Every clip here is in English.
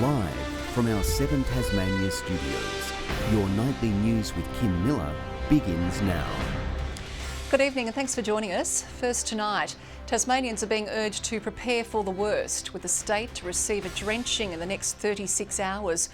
Live from our 7 Tasmania studios, your nightly news with Kim Miller begins now. Good evening and thanks for joining us. First tonight, Tasmanians are being urged to prepare for the worst, with the state to receive a drenching in the next 36 hours.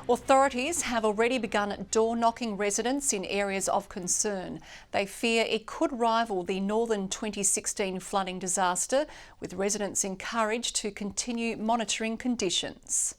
Authorities have already begun door-knocking residents in areas of concern. They fear it could rival the northern 2016 flooding disaster, with residents encouraged to continue monitoring conditions.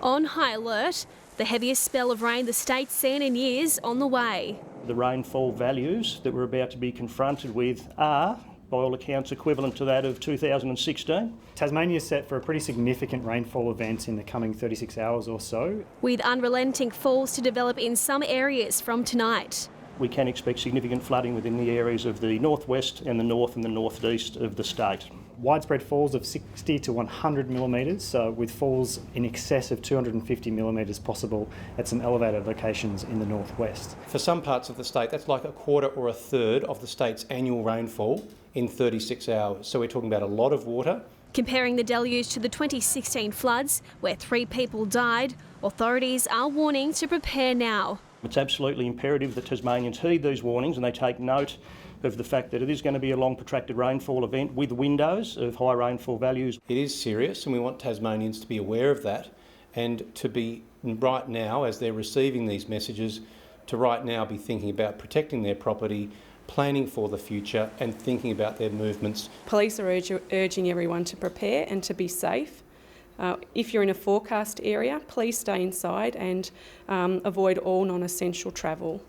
On high alert, the heaviest spell of rain the state's seen in years on the way. The rainfall values that we're about to be confronted with are, by all accounts, equivalent to that of 2016. Tasmania is set for a pretty significant rainfall event in the coming 36 hours or so. With unrelenting falls to develop in some areas from tonight. We can expect significant flooding within the areas of the northwest and the north and the northeast of the state. Widespread falls of 60 to 100 millimetres, with falls in excess of 250 millimetres possible at some elevated locations in the northwest. For some parts of the state, that's like a quarter or a third of the state's annual rainfall in 36 hours. So we're talking about a lot of water. Comparing the deluge to the 2016 floods, where 3 people died, authorities are warning to prepare now. It's absolutely imperative that Tasmanians heed these warnings and they take note of the fact that it is going to be a long protracted rainfall event with windows of high rainfall values. It is serious and we want Tasmanians to be aware of that and to be right now, as they're receiving these messages, to right now be thinking about protecting their property, planning for the future and thinking about their movements. Police are urging everyone to prepare and to be safe. If you're in a forecast area, please stay inside and avoid all non-essential travel.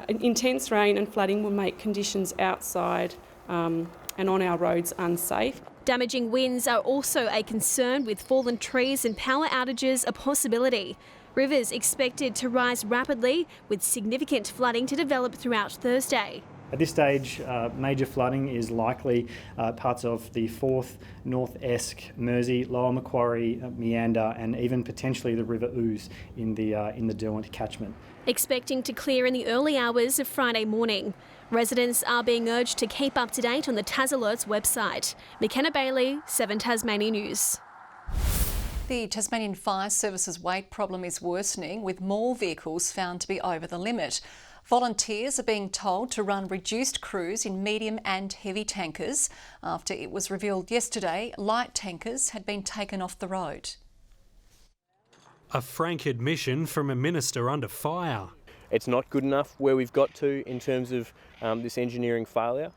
Intense rain and flooding will make conditions outside and on our roads unsafe. Damaging winds are also a concern, with fallen trees and power outages a possibility. Rivers expected to rise rapidly, with significant flooding to develop throughout Thursday. At this stage, major flooding is likely parts of the Forth, North Esk, Mersey, Lower Macquarie, Meander and even potentially the River Ouse in the Derwent catchment. Expecting to clear in the early hours of Friday morning. Residents are being urged to keep up to date on the TasAlerts website. McKenna Bailey, 7 Tasmania News. The Tasmanian Fire Service's weight problem is worsening, with more vehicles found to be over the limit. Volunteers are being told to run reduced crews in medium and heavy tankers after it was revealed yesterday light tankers had been taken off the road. A frank admission from a minister under fire. It's not good enough where we've got to in terms of this engineering failure.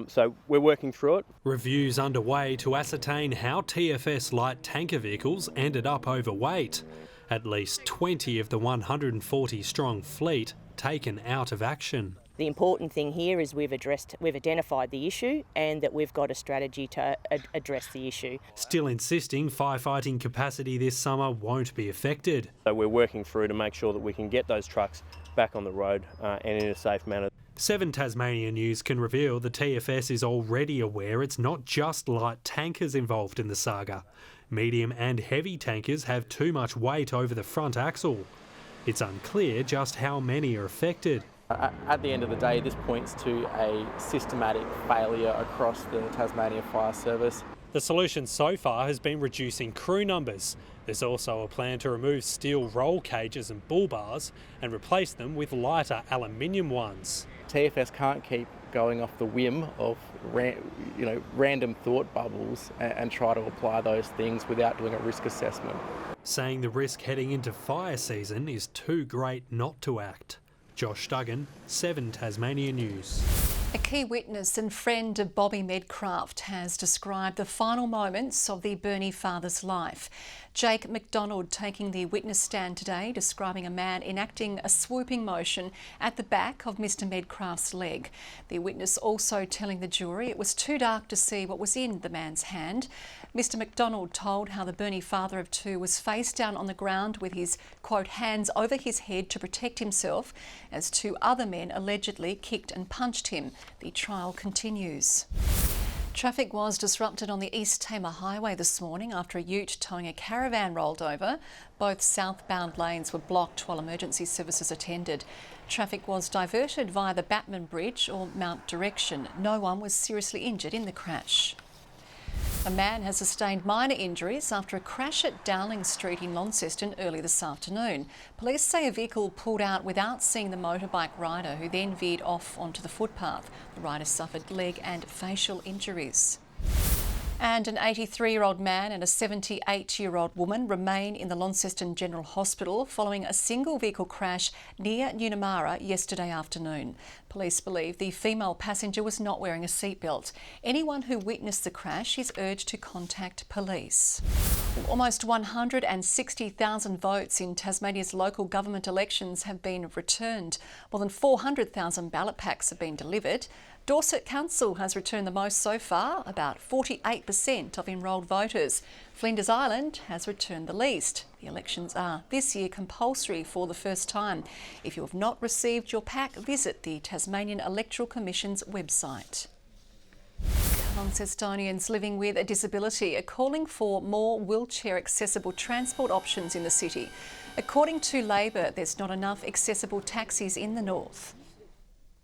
So we're working through it. Reviews underway to ascertain how TFS light tanker vehicles ended up overweight. At least 20 of the 140-strong fleet taken out of action. The important thing here is we've identified the issue and that we've got a strategy to address the issue. Still insisting firefighting capacity this summer won't be affected. So we're working through to make sure that we can get those trucks back on the road and in a safe manner. 7 Tasmania News can reveal the TFS is already aware it's not just light tankers involved in the saga. Medium and heavy tankers have too much weight over the front axle. It's unclear just how many are affected. At the end of the day, this points to a systematic failure across the Tasmania Fire Service. The solution so far has been reducing crew numbers. There's also a plan to remove steel roll cages and bull bars and replace them with lighter aluminium ones. TFS can't keep going off the whim of random thought bubbles and try to apply those things without doing a risk assessment. Saying the risk heading into fire season is too great not to act. Josh Duggan, 7 Tasmania News. A key witness and friend of Bobby Medcraft has described the final moments of the Bernie father's life. Jake McDonald taking the witness stand today, describing a man enacting a swooping motion at the back of Mr Medcraft's leg. The witness also telling the jury it was too dark to see what was in the man's hand. Mr McDonald told how the Bernie father of 2 was face down on the ground with his, quote, hands over his head to protect himself as 2 other men allegedly kicked and punched him. The trial continues. Traffic was disrupted on the East Tamar Highway this morning after a ute towing a caravan rolled over. Both southbound lanes were blocked while emergency services attended. Traffic was diverted via the Batman Bridge or Mount direction. No one was seriously injured in the crash. A man has sustained minor injuries after a crash at Dowling Street in Launceston early this afternoon. Police say a vehicle pulled out without seeing the motorbike rider, who then veered off onto the footpath. The rider suffered leg and facial injuries. And an 83-year-old man and a 78-year-old woman remain in the Launceston General Hospital following a single vehicle crash near Nunamara yesterday afternoon. Police believe the female passenger was not wearing a seatbelt. Anyone who witnessed the crash is urged to contact police. Almost 160,000 votes in Tasmania's local government elections have been returned. More than 400,000 ballot packs have been delivered. Dorset Council has returned the most so far, about 48% of enrolled voters. Flinders Island has returned the least. The elections are this year compulsory for the first time. If you have not received your pack, visit the Tasmanian Electoral Commission's website. Launcestonians living with a disability are calling for more wheelchair accessible transport options in the city. According to Labor, there's not enough accessible taxis in the north.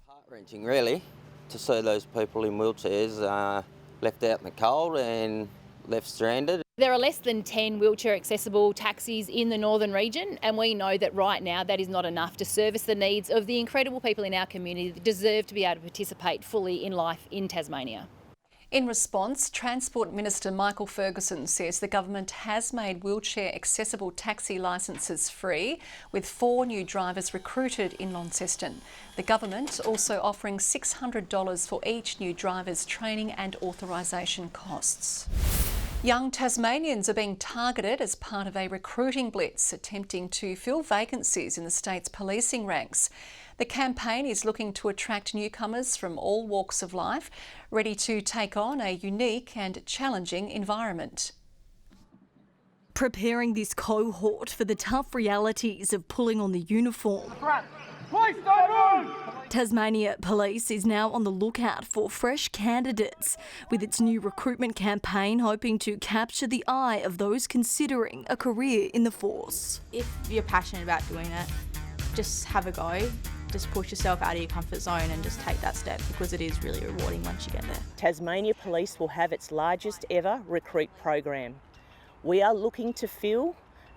Heart-wrenching, really, to see those people in wheelchairs left out in the cold and left stranded. There are less than 10 wheelchair accessible taxis in the northern region, and we know that right now that is not enough to service the needs of the incredible people in our community that deserve to be able to participate fully in life in Tasmania. In response, Transport Minister Michael Ferguson says the government has made wheelchair accessible taxi licences free, with 4 new drivers recruited in Launceston. The government also offering $600 for each new driver's training and authorisation costs. Young Tasmanians are being targeted as part of a recruiting blitz attempting to fill vacancies in the state's policing ranks. The campaign is looking to attract newcomers from all walks of life, ready to take on a unique and challenging environment. Preparing this cohort for the tough realities of pulling on the uniform. Tasmania Police is now on the lookout for fresh candidates, with its new recruitment campaign hoping to capture the eye of those considering a career in the force. If you're passionate about doing it, just have a go. Just push yourself out of your comfort zone and just take that step, because it is really rewarding once you get there. Tasmania Police will have its largest ever recruit program. We are looking to fill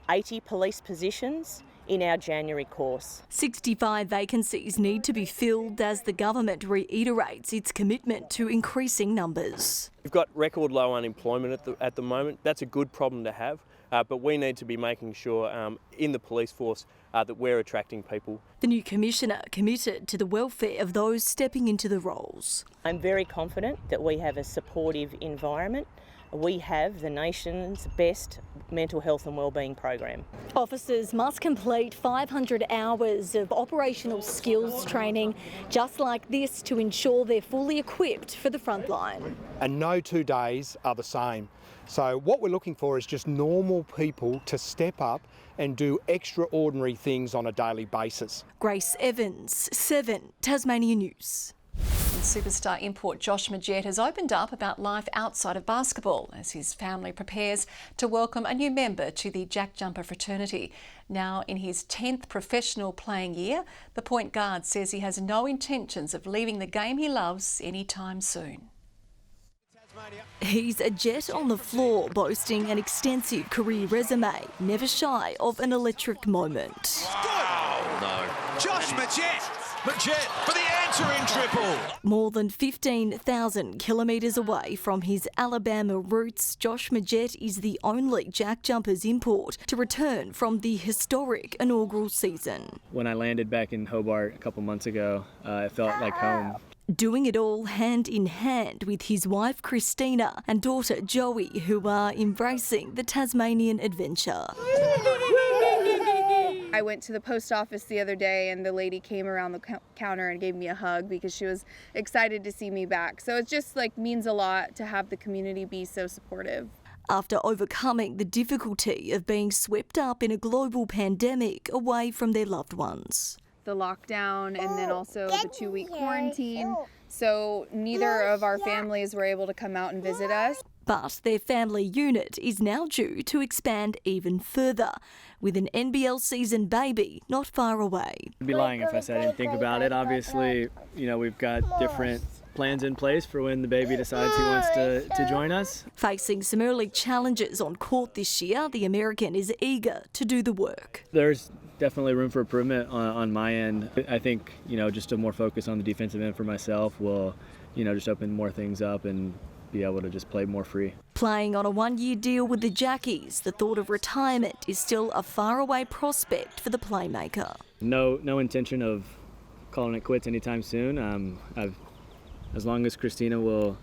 80 police positions in our January course. 65 vacancies need to be filled as the government reiterates its commitment to increasing numbers. We've got record low unemployment at the moment. That's a good problem to have, but we need to be making sure in the police force that we're attracting people. The new commissioner committed to the welfare of those stepping into the roles. I'm very confident that we have a supportive environment. We have the nation's best mental health and wellbeing program. Officers must complete 500 hours of operational skills training just like this to ensure they're fully equipped for the front line. And no 2 days are the same. So what we're looking for is just normal people to step up and do extraordinary things on a daily basis. Grace Evans, 7 Tasmania News. And superstar import Josh Jett has opened up about life outside of basketball as his family prepares to welcome a new member to the Jack Jumper fraternity. Now in his 10th professional playing year, the point guard says he has no intentions of leaving the game he loves anytime soon. He's a Jett on the floor, boasting an extensive career resume, never shy of an electric moment. Oh no. Josh Jett for the answering triple. More than 15,000 kilometres away from his Alabama roots, Josh Jett is the only Jack Jumpers import to return from the historic inaugural season. When I landed back in Hobart a couple months ago, it felt like home. Doing it all hand in hand with his wife Christina and daughter Joey, who are embracing the Tasmanian adventure. I went to the post office the other day and the lady came around the counter and gave me a hug because she was excited to see me back. So it just means a lot to have the community be so supportive. After overcoming the difficulty of being swept up in a global pandemic away from their loved ones. The lockdown and then also the 2-week quarantine. So neither of our families were able to come out and visit us. But their family unit is now due to expand even further, with an NBL season baby not far away. I'd be lying if I said I didn't think about it. Obviously, we've got different plans in place for when the baby decides he wants to join us. Facing some early challenges on court this year, the American is eager to do the work. There's definitely room for improvement on my end. I think, just a more focus on the defensive end for myself will, just open more things up and be able to just play more free. Playing on a one-year deal with the Jackies, the thought of retirement is still a faraway prospect for the playmaker. No intention of calling it quits anytime soon. As long as Christina will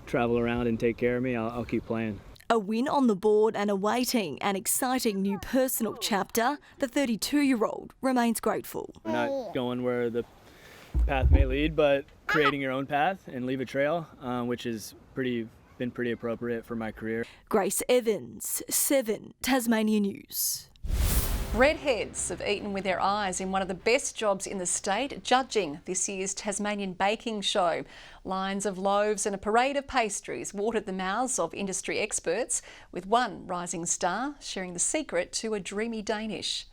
travel around and take care of me, I'll keep playing. A win on the board and awaiting an exciting new personal chapter, the 32-year-old remains grateful. We're not going where the path may lead, but creating your own path and leave a trail, which has been pretty appropriate for my career. Grace Evans, 7 Tasmania News. Redheads have eaten with their eyes in one of the best jobs in the state, judging this year's Tasmanian baking show. Lines of loaves and a parade of pastries watered the mouths of industry experts, with one rising star sharing the secret to a dreamy Danish.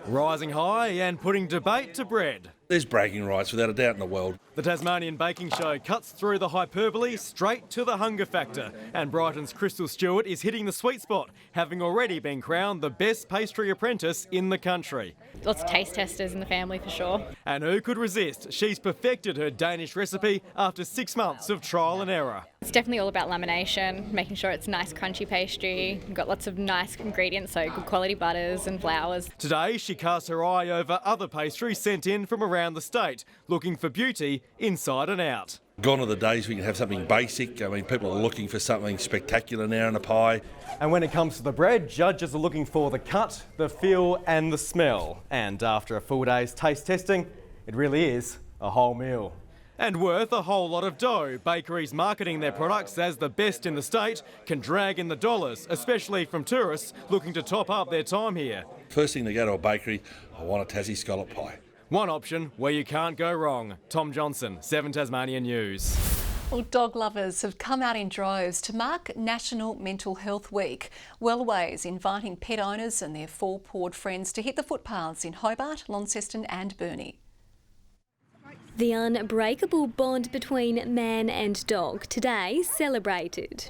Rising high and putting debate to bread. There's bragging rights without a doubt in the world. The Tasmanian Baking Show cuts through the hyperbole straight to the hunger factor, and Brighton's Crystal Stewart is hitting the sweet spot, having already been crowned the best pastry apprentice in the country. Lots of taste testers in the family for sure. And who could resist? She's perfected her Danish recipe after 6 months of trial and error. It's definitely all about lamination, making sure it's nice crunchy pastry. We've got lots of nice ingredients, so good quality butters and flours. Today she casts her eye over other pastries sent in from around the state, looking for beauty inside and out. Gone are the days we can have something basic. I mean, people are looking for something spectacular now in a pie. And when it comes to the bread, judges are looking for the cut, the feel and the smell. And after a full day's taste testing, it really is a whole meal. And worth a whole lot of dough. Bakeries marketing their products as the best in the state can drag in the dollars, especially from tourists looking to top up their time here. First thing to go to a bakery, I want a Tassie scallop pie. One option where you can't go wrong. Tom Johnson, 7 Tasmania News. Well, dog lovers have come out in droves to mark National Mental Health Week. Wellways inviting pet owners and their four-pawed friends to hit the footpaths in Hobart, Launceston and Burnie. The unbreakable bond between man and dog today celebrated.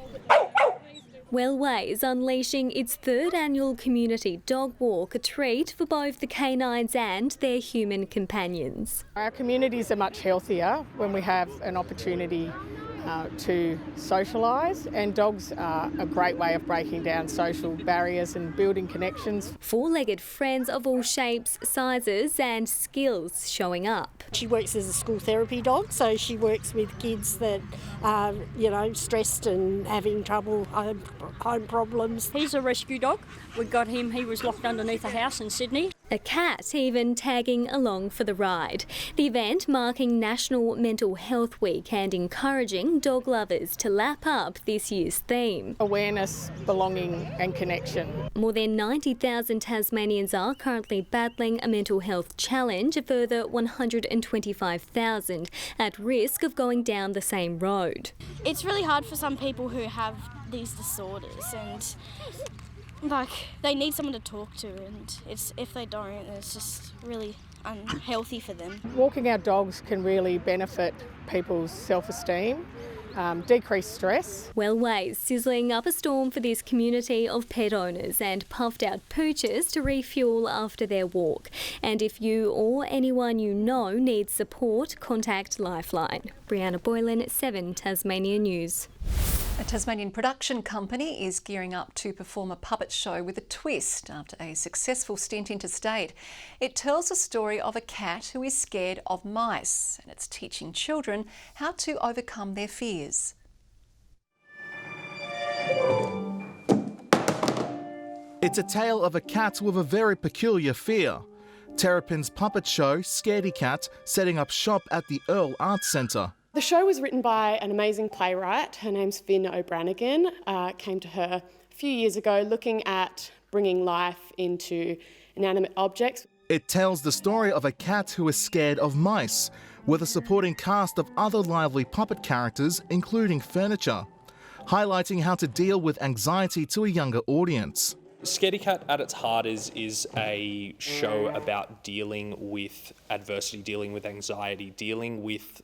Wellways unleashing its 3rd annual community dog walk, a treat for both the canines and their human companions. Our communities are much healthier when we have an opportunity to socialise, and dogs are a great way of breaking down social barriers and building connections. 4-legged friends of all shapes, sizes and skills showing up. She works as a school therapy dog, so she works with kids that are, stressed and having trouble, home problems. He's a rescue dog. We got him, he was locked underneath a house in Sydney. A cat even tagging along for the ride. The event marking National Mental Health Week and encouraging dog lovers to lap up this year's theme. Awareness, belonging and connection. More than 90,000 Tasmanians are currently battling a mental health challenge, a further 125,000 at risk of going down the same road. It's really hard for some people who have these disorders, and they need someone to talk to, and if they don't, it's just really unhealthy for them. Walking our dogs can really benefit people's self-esteem, decrease stress. Wellways sizzling up a storm for this community of pet owners and puffed out poochers to refuel after their walk. And if you or anyone you know needs support, contact Lifeline. Brianna Boylan, 7 Tasmania News. A Tasmanian production company is gearing up to perform a puppet show with a twist after a successful stint interstate. It tells the story of a cat who is scared of mice, and it's teaching children how to overcome their fears. It's a tale of a cat with a very peculiar fear. Terrapin's puppet show, Scaredy Cat, setting up shop at the Earl Arts Centre. The show was written by an amazing playwright. Her name's Finn O'Branigan. Came to her a few years ago looking at bringing life into inanimate objects. It tells the story of a cat who is scared of mice, with a supporting cast of other lively puppet characters, including furniture, highlighting how to deal with anxiety to a younger audience. Scaredy Cat at its heart is a show about dealing with adversity, dealing with anxiety, dealing with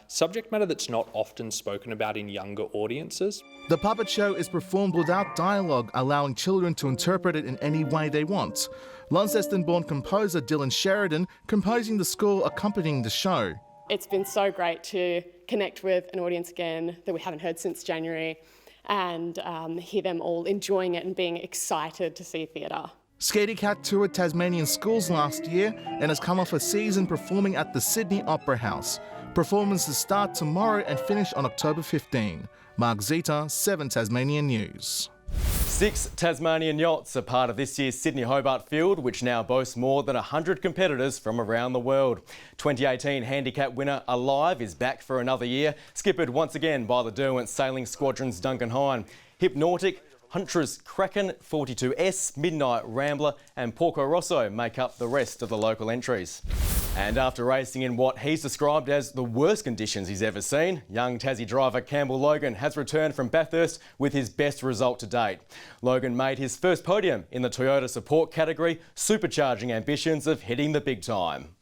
subject matter that's not often spoken about in younger audiences. The puppet show is performed without dialogue, allowing children to interpret it in any way they want. Launceston-born composer Dylan Sheridan composing the score accompanying the show. It's been so great to connect with an audience again that we haven't heard since January, and hear them all enjoying it and being excited to see theatre. Scaredy Cat toured Tasmanian schools last year and has come off a season performing at the Sydney Opera House. Performances start tomorrow and finish on October 15. Mark Zeta, 7 Tasmanian News. 6 Tasmanian yachts are part of this year's Sydney Hobart Field, which now boasts more than 100 competitors from around the world. 2018 handicap winner Alive is back for another year, skippered once again by the Derwent Sailing Squadron's Duncan Hine. Hypnotic, Huntress Kraken, 42S, Midnight Rambler and Porco Rosso make up the rest of the local entries. And after racing in what he's described as the worst conditions he's ever seen, young Tassie driver Campbell Logan has returned from Bathurst with his best result to date. Logan made his first podium in the Toyota support category, supercharging ambitions of hitting the big time.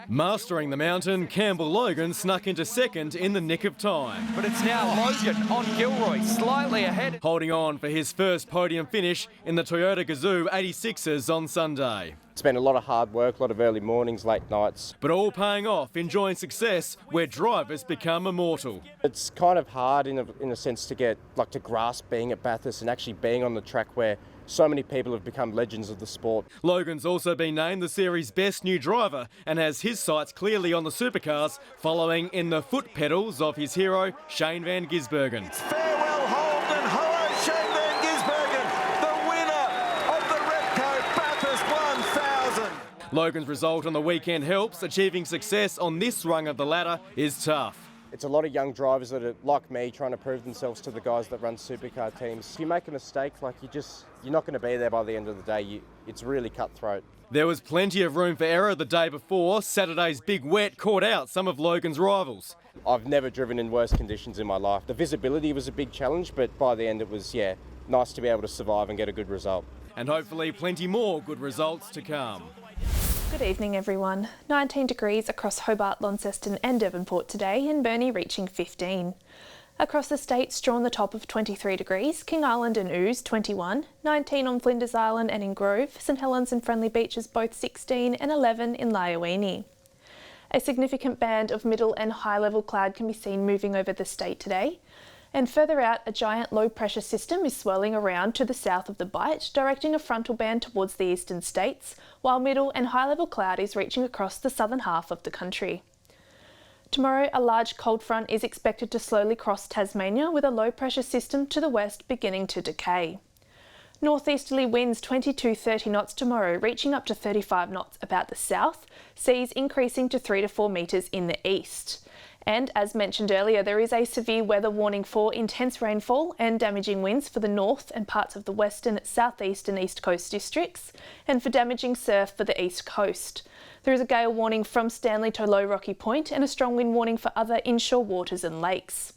Mastering the mountain, Campbell Logan snuck into second in the nick of time. But it's now Logan on Gilroy, slightly ahead. Holding on for his first podium finish in the Toyota Gazoo 86s on Sunday. It's been a lot of hard work, a lot of early mornings, late nights. But all paying off, enjoying success where drivers become immortal. It's kind of hard in a sense to to grasp being at Bathurst and actually being on the track where so many people have become legends of the sport. Logan's also been named the series' best new driver and has his sights clearly on the supercars, following in the foot pedals of his hero, Shane van Gisbergen. Farewell Holden, hello Shane van Gisbergen, the winner of the Repco Bathurst 1000. Logan's result on the weekend helps. Achieving success on this rung of the ladder is tough. It's a lot of young drivers that are like me trying to prove themselves to the guys that run supercar teams. If you make a mistake, you're not going to be there by the end of the day. It's really cutthroat. There was plenty of room for error the day before. Saturday's big wet caught out some of Logan's rivals. I've never driven in worse conditions in my life. The visibility was a big challenge, but by the end it was, nice to be able to survive and get a good result. And hopefully plenty more good results to come. Good evening everyone. 19 degrees across Hobart, Launceston and Devonport today, and Burnie reaching 15. Across the state, Strawn the top of 23 degrees, King Island and Ouse 21, 19 on Flinders Island and in Grove, St Helens and Friendly Beaches both 16 and 11 in Lyowini. A significant band of middle and high level cloud can be seen moving over the state today. And further out, a giant low-pressure system is swirling around to the south of the Bight, directing a frontal band towards the eastern states, while middle and high-level cloud is reaching across the southern half of the country. Tomorrow, a large cold front is expected to slowly cross Tasmania, with a low-pressure system to the west beginning to decay. Northeasterly winds 20–30 knots tomorrow, reaching up to 35 knots about the south, seas increasing to 3 to 4 metres in the east. And as mentioned earlier, there is a severe weather warning for intense rainfall and damaging winds for the north and parts of the western, southeast and east coast districts, and for damaging surf for the east coast. There is a gale warning from Stanley to Low Rocky Point and a strong wind warning for other inshore waters and lakes.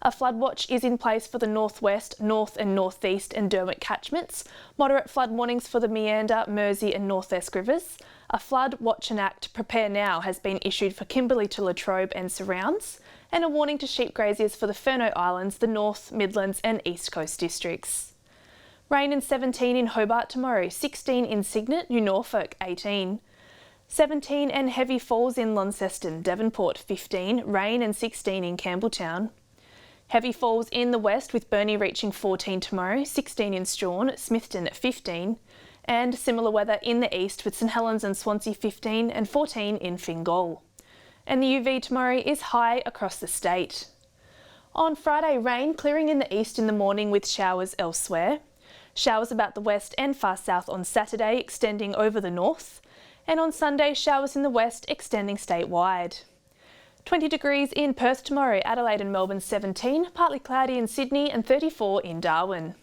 A flood watch is in place for the northwest, north and northeast and Derwent catchments, moderate flood warnings for the Meander, Mersey and North Esk rivers. A flood watch and act Prepare Now has been issued for Kimberley to Latrobe and surrounds, and a warning to sheep graziers for the Furneaux Islands, the North, Midlands and East Coast districts. Rain and 17 in Hobart tomorrow, 16 in Cygnet, New Norfolk 18. 17 and heavy falls in Launceston, Devonport 15, rain and 16 in Campbelltown. Heavy falls in the west with Burnie reaching 14 tomorrow, 16 in Strawn, Smithton at 15, and similar weather in the east with St Helens and Swansea 15 and 14 in Fingal. And the UV tomorrow is high across the state. On Friday, rain clearing in the east in the morning with showers elsewhere. Showers about the west and far south on Saturday, extending over the north. And on Sunday, showers in the west extending statewide. 20 degrees in Perth tomorrow, Adelaide and Melbourne 17, partly cloudy in Sydney and 34 in Darwin.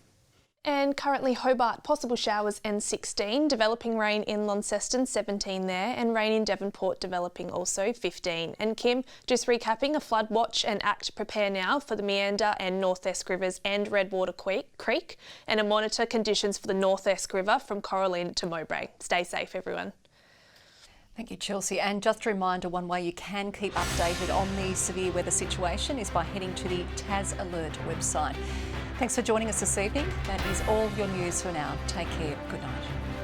And currently Hobart, possible showers and 16, developing rain in Launceston, 17 there, and rain in Devonport developing also 15. And Kim, just recapping, a flood watch and act prepare now for the Meander and North Esk Rivers and Redwater Creek, and a monitor conditions for the North Esk River from Coralline to Mowbray. Stay safe, everyone. Thank you, Chelsea. And just a reminder, one way you can keep updated on the severe weather situation is by heading to the Tas Alert website. Thanks for joining us this evening. That is all your news for now. Take care. Good night.